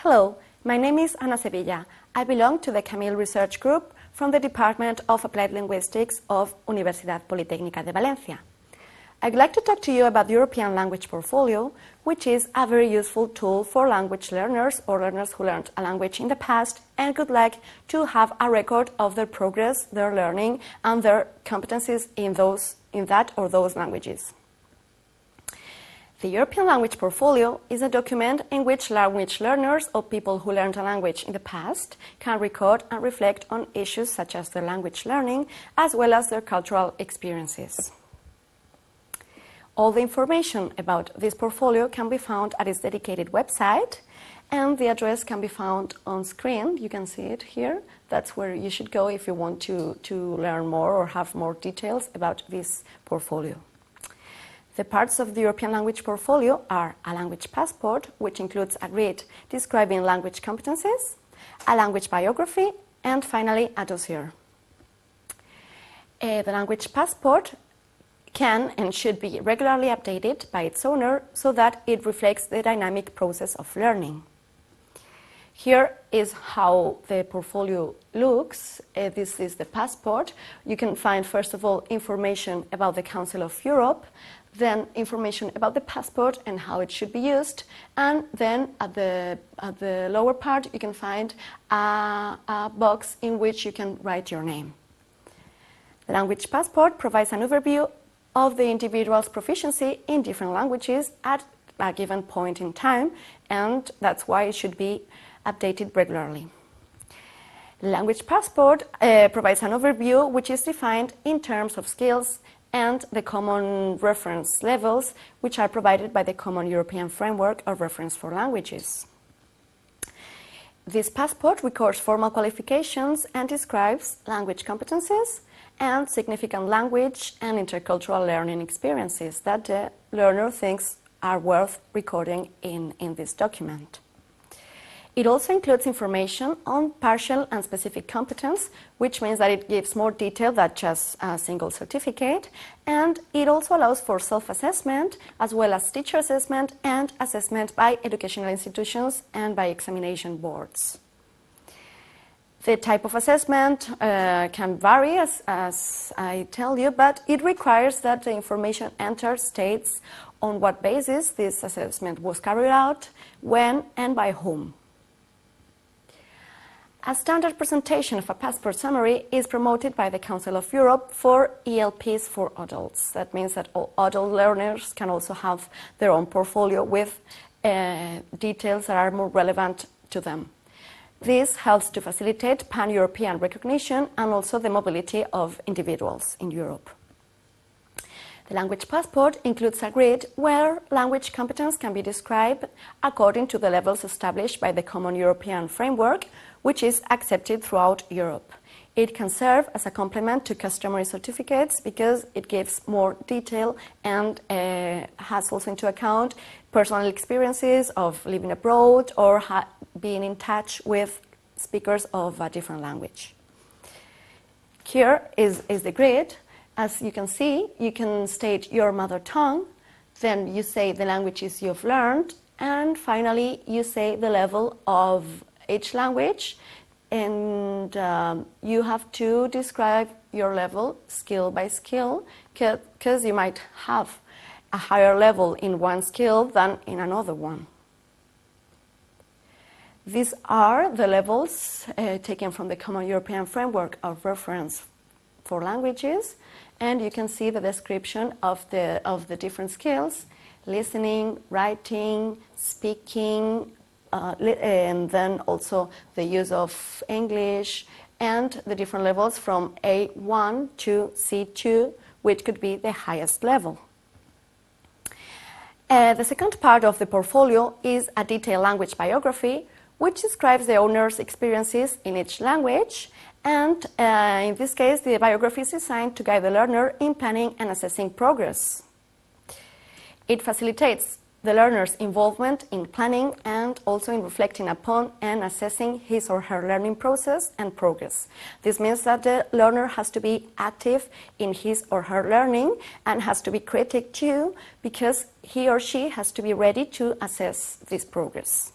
Hello, my name is Ana Sevilla. I belong to the Camille Research Group from the Department of Applied Linguistics of Universidad Politécnica de Valencia. I'd like to talk to you about the European Language Portfolio, which is a very useful tool for language learners or learners who learned a language in the past and would like to have a record of their progress, their learning, and their competencies in that or those languages. The European Language Portfolio is a document in which language learners or people who learned a language in the past can record and reflect on issues such as their language learning as well as their cultural experiences. All the information about this portfolio can be found at its dedicated website, and the address can be found on screen. You can see it here. That's where you should go if you want to learn more or have more details about this portfolio. The parts of the European Language Portfolio are a language passport, which includes a grid describing language competencies, a language biography, and finally a dossier. The language passport can and should be regularly updated by its owner so that it reflects the dynamic process of learning. Here is how the portfolio looks. This is the passport. You can find, first of all, information about the Council of Europe, then information about the passport and how it should be used, and then at the lower part you can find a box in which you can write your name. The language passport provides an overview of the individual's proficiency in different languages at a given point in time, and that's why it should be updated regularly. The language passport provides an overview which is defined in terms of skills and the common reference levels which are provided by the Common European Framework of Reference for Languages. This passport records formal qualifications and describes language competencies and significant language and intercultural learning experiences that the learner thinks are worth recording in this document. It also includes information on partial and specific competence, which means that it gives more detail than just a single certificate, and it also allows for self-assessment as well as teacher assessment and assessment by educational institutions and by examination boards. The type of assessment can vary, as I tell you, but it requires that the information entered states on what basis this assessment was carried out, when, and by whom. A standard presentation of a passport summary is promoted by the Council of Europe for ELPs for adults. That means that all adult learners can also have their own portfolio with details that are more relevant to them. This helps to facilitate pan-European recognition and also the mobility of individuals in Europe. The language passport includes a grid where language competence can be described according to the levels established by the Common European Framework, which is accepted throughout Europe. It can serve as a complement to customary certificates because it gives more detail and has also into account personal experiences of living abroad or being in touch with speakers of a different language. Here is the grid. As you can see, you can state your mother tongue, then you say the languages you've learned, and finally you say the level of each language, and you have to describe your level skill by skill, because you might have a higher level in one skill than in another one. These are the levels taken from the Common European Framework of Reference for Languages, and you can see the description of the different skills: listening, writing, speaking, and then also the use of English, and the different levels from A1 to C2, which could be the highest level. The second part of the portfolio is a detailed language biography, which describes the owner's experiences in each language, and in this case the biography is designed to guide the learner in planning and assessing progress. It facilitates the learner's involvement in planning and also in reflecting upon and assessing his or her learning process and progress. This means that the learner has to be active in his or her learning and has to be critic too, because he or she has to be ready to assess this progress.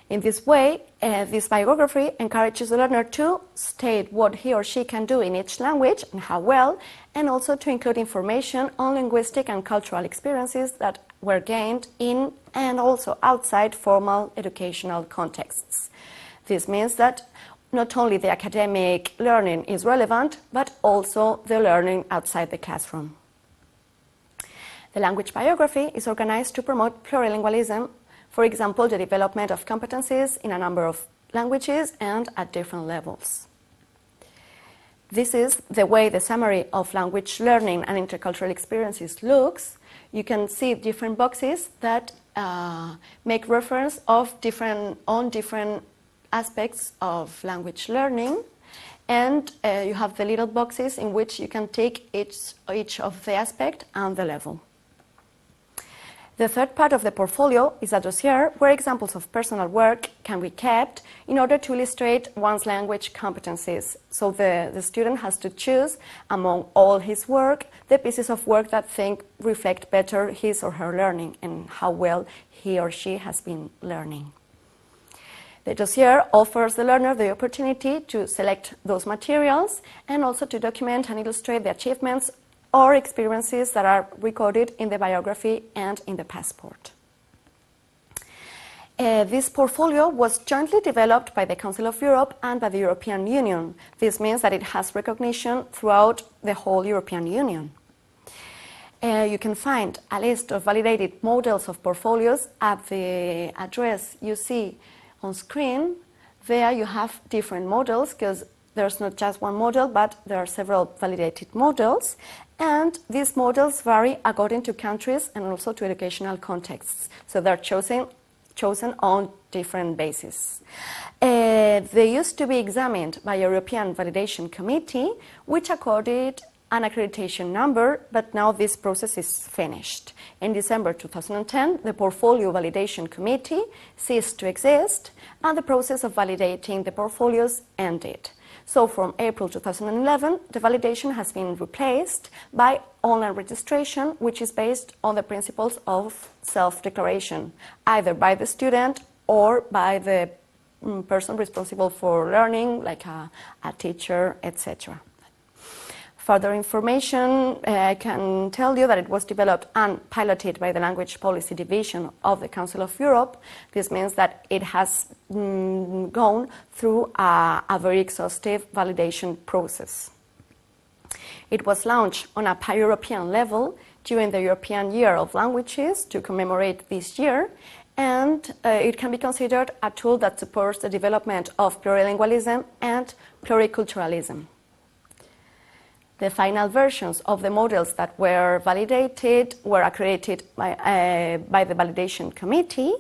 In this way, this biography encourages the learner to state what he or she can do in each language and how well, and also to include information on linguistic and cultural experiences that were gained in and also outside formal educational contexts. This means that not only the academic learning is relevant, but also the learning outside the classroom. The language biography is organized to promote plurilingualism. For example, the development of competencies in a number of languages and at different levels. This is the way the summary of language learning and intercultural experiences looks. You can see different boxes that make reference on different aspects of language learning, and you have the little boxes in which you can take each of the aspect and the level. The third part of the portfolio is a dossier where examples of personal work can be kept in order to illustrate one's language competencies. So the student has to choose among all his work the pieces of work that reflect better his or her learning and how well he or she has been learning. The dossier offers the learner the opportunity to select those materials and also to document and illustrate the achievements or experiences that are recorded in the biography and in the passport. This portfolio was jointly developed by the Council of Europe and by the European Union. This means that it has recognition throughout the whole European Union. You can find a list of validated models of portfolios at the address you see on screen. There you have different models, because there's not just one model, but there are several validated models, and these models vary according to countries and also to educational contexts. So they're chosen on different bases. They used to be examined by a European Validation Committee, which accorded an accreditation number, but now this process is finished. In December 2010, the Portfolio Validation Committee ceased to exist, and the process of validating the portfolios ended. So from April 2011, the validation has been replaced by online registration, which is based on the principles of self-declaration, either by the student or by the person responsible for learning, like a teacher, etc. Further information, I can tell you that it was developed and piloted by the Language Policy Division of the Council of Europe. This means that it has gone through a very exhaustive validation process. It was launched on a pan-European level during the European Year of Languages to commemorate this year, and it can be considered a tool that supports the development of plurilingualism and pluriculturalism. The final versions of the models that were validated were accredited by the validation committee,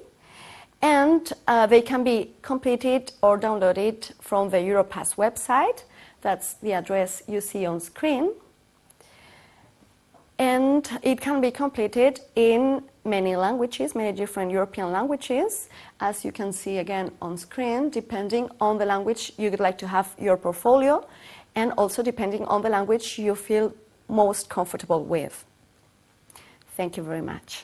and they can be completed or downloaded from the Europass website. That's the address you see on screen. And it can be completed in many languages, many different European languages, as you can see again on screen, depending on the language you would like to have your portfolio, and also depending on the language you feel most comfortable with. Thank you very much.